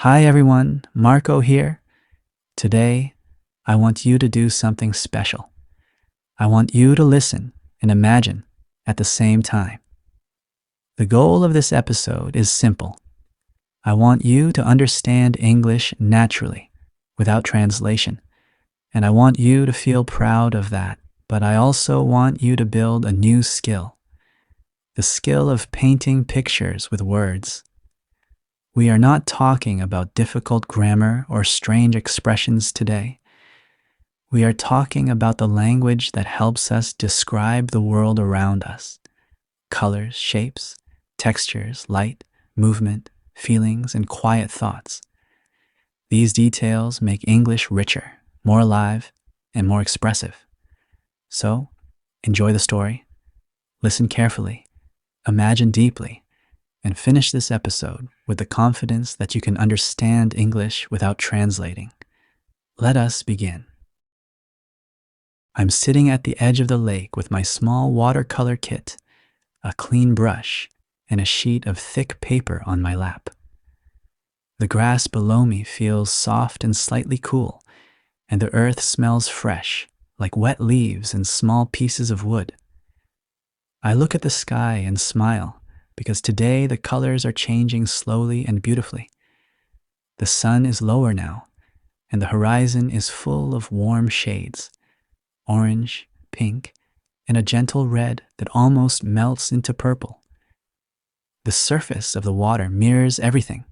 Hi everyone, Marco here. Today, I want you to do something special. I want you to listen and imagine at the same time. The goal of this episode is simple. I want you to understand English naturally, without translation, and I want you to feel proud of that, but I also want you to build a new skill, the skill of painting pictures with words. We are not talking about difficult grammar or strange expressions today. We are talking about the language that helps us describe the world around us. Colors, shapes, textures, light, movement, feelings, and quiet thoughts. These details make English richer, more alive, and more expressive. So, enjoy the story, listen carefully, imagine deeply, and finish this episode with the confidence that you can understand English without translating. Let us begin. I'm sitting at the edge of the lake with my small watercolor kit, a clean brush, and a sheet of thick paper on my lap. The grass below me feels soft and slightly cool, and the earth smells fresh, like wet leaves and small pieces of wood. I look at the sky and smile, because today the colors are changing slowly and beautifully. The sun is lower now, and the horizon is full of warm shades, orange, pink, and a gentle red that almost melts into purple. The surface of the water mirrors everything,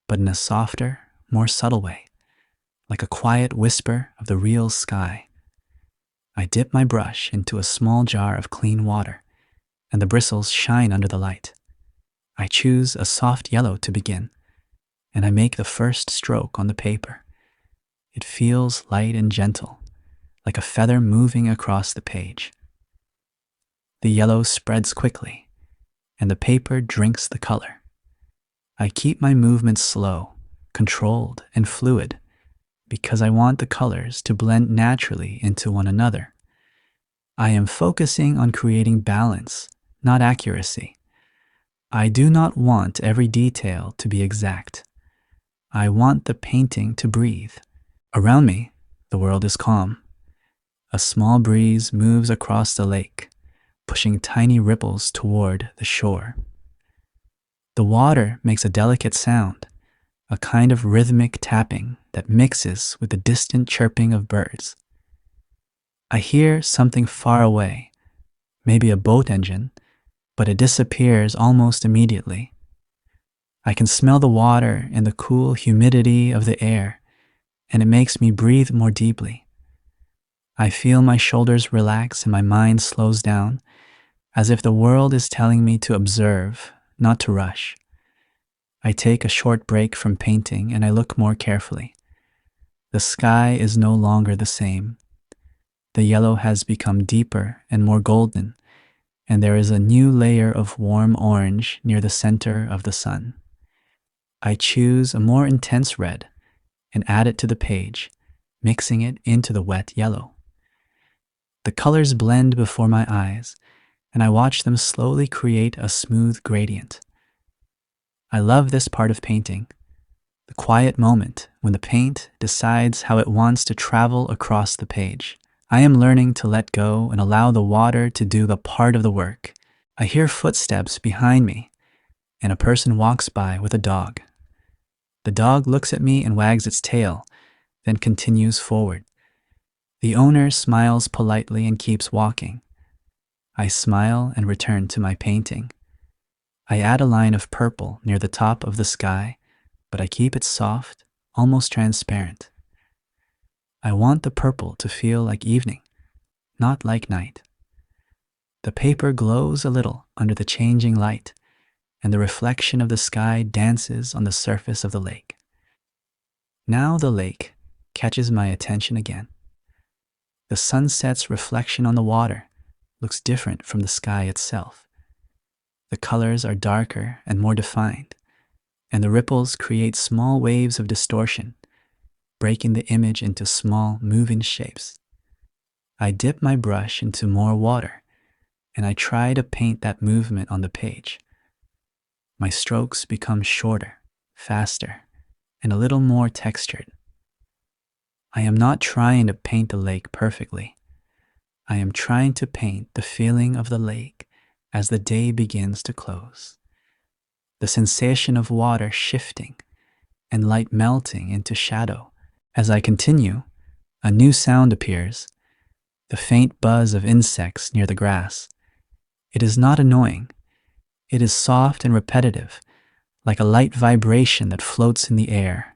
but in a softer, more subtle way, like a quiet whisper of the real sky. I dip my brush into a small jar of clean water, and the bristles shine under the light. I choose a soft yellow to begin, and I make the first stroke on the paper. It feels light and gentle, like a feather moving across the page. The yellow spreads quickly, and the paper drinks the color. I keep my movements slow, controlled, and fluid, because I want the colors to blend naturally into one another. I am focusing on creating balance, not accuracy. I do not want every detail to be exact. I want the painting to breathe. Around me, the world is calm. A small breeze moves across the lake, pushing tiny ripples toward the shore. The water makes a delicate sound, a kind of rhythmic tapping that mixes with the distant chirping of birds. I hear something far away, maybe a boat engine, but it disappears almost immediately. I can smell the water and the cool humidity of the air, and it makes me breathe more deeply. I feel my shoulders relax and my mind slows down, as if the world is telling me to observe, not to rush. I take a short break from painting and I look more carefully. The sky is no longer the same. The yellow has become deeper and more golden, and there is a new layer of warm orange near the center of the sun. I choose a more intense red and add it to the page, mixing it into the wet yellow. The colors blend before my eyes, and I watch them slowly create a smooth gradient. I love this part of painting, the quiet moment when the paint decides how it wants to travel across the page. I am learning to let go and allow the water to do the part of the work. I hear footsteps behind me, and a person walks by with a dog. The dog looks at me and wags its tail, then continues forward. The owner smiles politely and keeps walking. I smile and return to my painting. I add a line of purple near the top of the sky, but I keep it soft, almost transparent. I want the purple to feel like evening, not like night. The paper glows a little under the changing light, and the reflection of the sky dances on the surface of the lake. Now the lake catches my attention again. The sunset's reflection on the water looks different from the sky itself. The colors are darker and more defined, and the ripples create small waves of distortion, breaking the image into small, moving shapes. I dip my brush into more water, and I try to paint that movement on the page. My strokes become shorter, faster, and a little more textured. I am not trying to paint the lake perfectly. I am trying to paint the feeling of the lake as the day begins to close. The sensation of water shifting and light melting into shadow. As I continue, a new sound appears, the faint buzz of insects near the grass. It is not annoying. It is soft and repetitive, like a light vibration that floats in the air.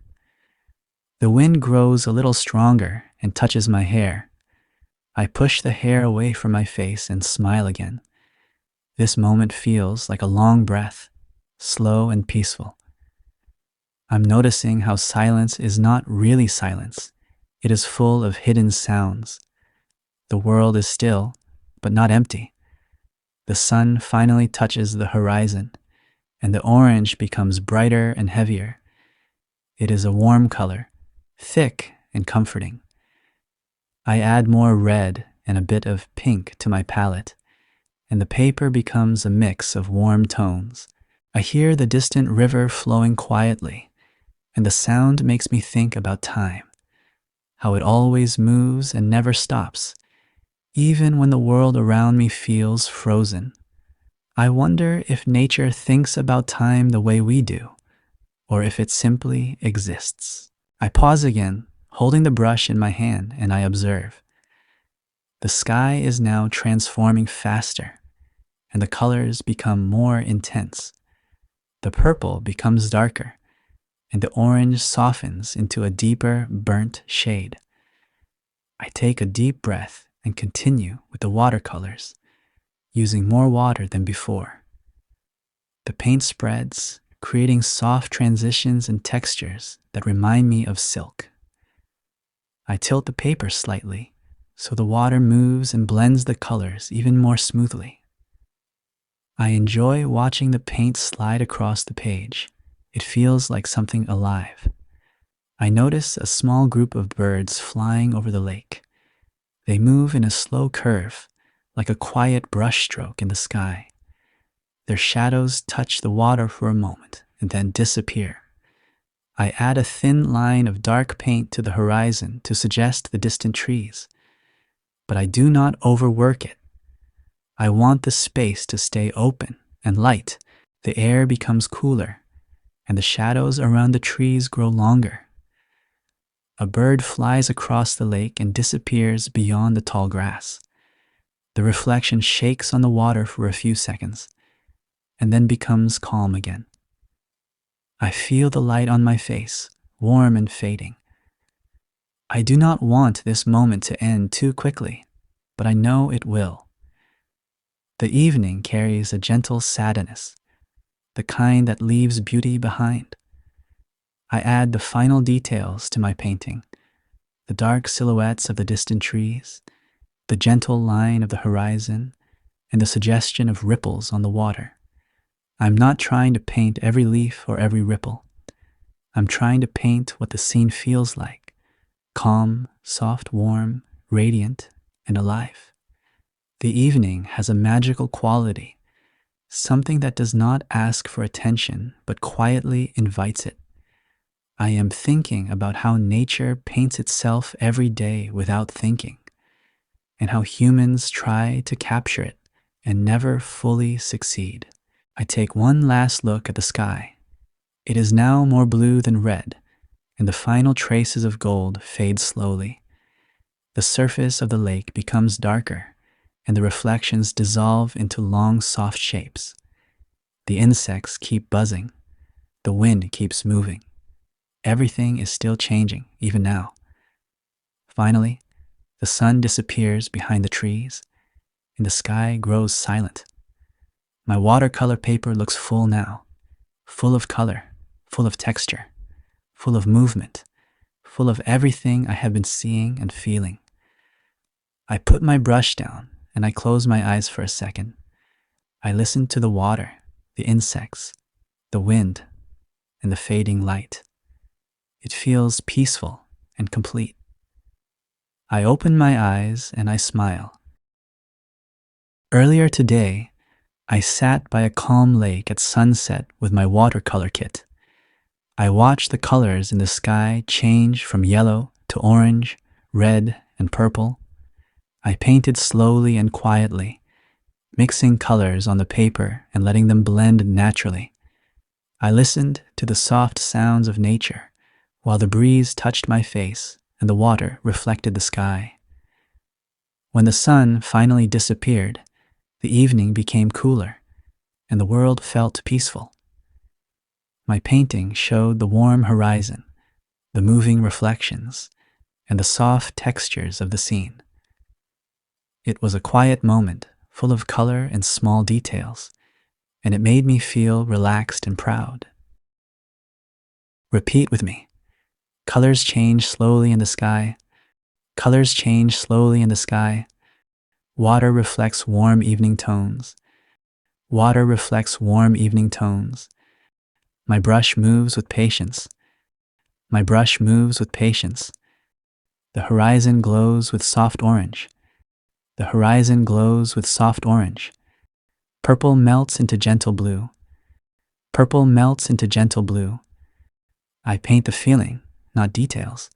The wind grows a little stronger and touches my hair. I push the hair away from my face and smile again. This moment feels like a long breath, slow and peaceful. I'm noticing how silence is not really silence. It is full of hidden sounds. The world is still, but not empty. The sun finally touches the horizon, and the orange becomes brighter and heavier. It is a warm color, thick and comforting. I add more red and a bit of pink to my palette, and the paper becomes a mix of warm tones. I hear the distant river flowing quietly, and the sound makes me think about time, how it always moves and never stops, even when the world around me feels frozen. I wonder if nature thinks about time the way we do, or if it simply exists. I pause again, holding the brush in my hand, and I observe. The sky is now transforming faster, and the colors become more intense. The purple becomes darker, and the orange softens into a deeper, burnt shade. I take a deep breath and continue with the watercolors, using more water than before. The paint spreads, creating soft transitions and textures that remind me of silk. I tilt the paper slightly, so the water moves and blends the colors even more smoothly. I enjoy watching the paint slide across the page. It feels like something alive. I notice a small group of birds flying over the lake. They move in a slow curve, like a quiet brushstroke in the sky. Their shadows touch the water for a moment and then disappear. I add a thin line of dark paint to the horizon to suggest the distant trees, but I do not overwork it. I want the space to stay open and light. The air becomes cooler, and the shadows around the trees grow longer. A bird flies across the lake and disappears beyond the tall grass. The reflection shakes on the water for a few seconds, and then becomes calm again. I feel the light on my face, warm and fading. I do not want this moment to end too quickly, but I know it will. The evening carries a gentle sadness, the kind that leaves beauty behind. I add the final details to my painting, the dark silhouettes of the distant trees, the gentle line of the horizon, and the suggestion of ripples on the water. I'm not trying to paint every leaf or every ripple. I'm trying to paint what the scene feels like: calm, soft, warm, radiant, and alive. The evening has a magical quality, something that does not ask for attention but quietly invites it. I am thinking about how nature paints itself every day without thinking, and how humans try to capture it and never fully succeed. I take one last look at the sky. It is now more blue than red, and the final traces of gold fade slowly. The surface of the lake becomes darker, and the reflections dissolve into long, soft shapes. The insects keep buzzing. The wind keeps moving. Everything is still changing, even now. Finally, the sun disappears behind the trees, and the sky grows silent. My watercolor paper looks full now, full of color, full of texture, full of movement, full of everything I have been seeing and feeling. I put my brush down and I close my eyes for a second. I listen to the water, the insects, the wind, and the fading light. It feels peaceful and complete. I open my eyes and I smile. Earlier today, I sat by a calm lake at sunset with my watercolor kit. I watched the colors in the sky change from yellow to orange, red, and purple. I painted slowly and quietly, mixing colors on the paper and letting them blend naturally. I listened to the soft sounds of nature, while the breeze touched my face and the water reflected the sky. When the sun finally disappeared, the evening became cooler, and the world felt peaceful. My painting showed the warm horizon, the moving reflections, and the soft textures of the scene. It was a quiet moment, full of color and small details, and it made me feel relaxed and proud. Repeat with me. Colors change slowly in the sky. Colors change slowly in the sky. Water reflects warm evening tones. Water reflects warm evening tones. My brush moves with patience. My brush moves with patience. The horizon glows with soft orange. The horizon glows with soft orange. Purple melts into gentle blue. Purple melts into gentle blue. I paint the feeling, not details.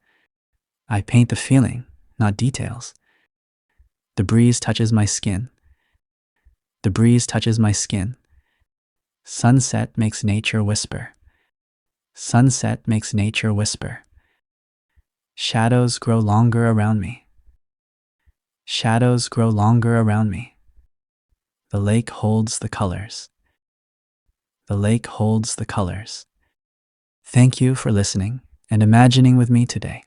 I paint the feeling, not details. The breeze touches my skin. The breeze touches my skin. Sunset makes nature whisper. Sunset makes nature whisper. Shadows grow longer around me. Shadows grow longer around me. The lake holds the colors. The lake holds the colors. Thank you for listening and imagining with me today.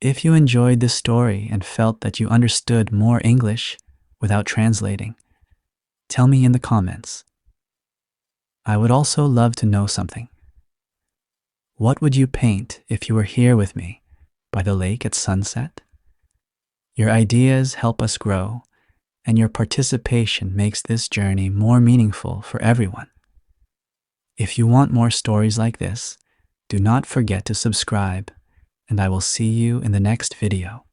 If you enjoyed this story and felt that you understood more English without translating, tell me in the comments. I would also love to know something. What would you paint if you were here with me by the lake at sunset? Your ideas help us grow, and your participation makes this journey more meaningful for everyone. If you want more stories like this, do not forget to subscribe, and I will see you in the next video.